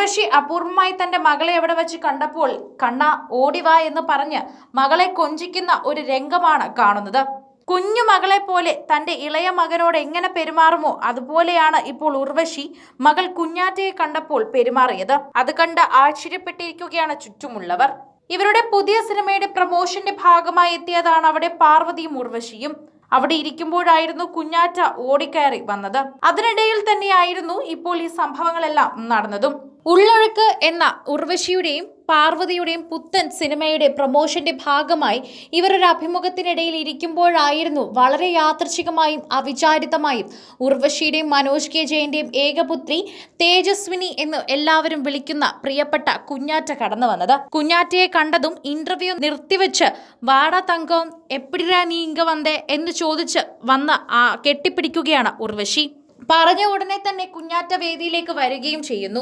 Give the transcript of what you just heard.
ഉർവശി അപൂർവമായി തന്റെ മകളെ എവിടെ വെച്ച് കണ്ടപ്പോൾ കണ്ണ ഓടിവാ എന്ന് പറഞ്ഞ് മകളെ കൊഞ്ചിക്കുന്ന ഒരു രംഗമാണ് കാണുന്നത്. കുഞ്ഞു മകളെ പോലെ തന്റെ ഇളയ മകനോട് എങ്ങനെ പെരുമാറുമോ അതുപോലെയാണ് ഇപ്പോൾ ഉർവശി മകൾ കുഞ്ഞാറ്റയെ കണ്ടപ്പോൾ പെരുമാറിയത്. അത് കണ്ട് ആശ്ചര്യപ്പെട്ടിരിക്കുകയാണ് ചുറ്റുമുള്ളവർ. ഇവരുടെ പുതിയ സിനിമയുടെ പ്രമോഷന്റെ ഭാഗമായി എത്തിയതാണ് അവിടെ പാർവതിയും ഉർവശിയും. അവിടെ ഇരിക്കുമ്പോഴായിരുന്നു കുഞ്ഞാറ്റ ഓടിക്കയറി വന്നത്. അതിനിടയിൽ തന്നെയായിരുന്നു ഇപ്പോൾ ഈ സംഭവങ്ങളെല്ലാം നടന്നതും. ഉള്ളൊഴുക്ക് എന്ന ഉർവശിയുടെയും പാർവതിയുടെയും പുത്തൻ സിനിമയുടെ പ്രമോഷന്റെ ഭാഗമായി ഇവരൊരു അഭിമുഖത്തിനിടയിൽ ഇരിക്കുമ്പോഴായിരുന്നു വളരെ യാദൃച്ഛികമായും അവിചാരിതമായും ഉർവശിയുടെയും മനോജ് കെ ജയന്റെയും ഏകപുത്രി തേജസ്വിനി എന്ന് എല്ലാവരും വിളിക്കുന്ന പ്രിയപ്പെട്ട കുഞ്ഞാറ്റ കടന്നു വന്നത്. കുഞ്ഞാറ്റയെ കണ്ടതും ഇന്റർവ്യൂ നിർത്തിവെച്ച് വാടാ തങ്കം എപ്പിടിരാ നീ ഇങ്ക വന്നേ എന്ന് ചോദിച്ച് വന്ന് കെട്ടിപ്പിടിക്കുകയാണ് ഉർവശി. പറഞ്ഞ ഉടനെ തന്നെ കുഞ്ഞാറ്റ വേദിയിലേക്ക് വരികയും ചെയ്യുന്നു.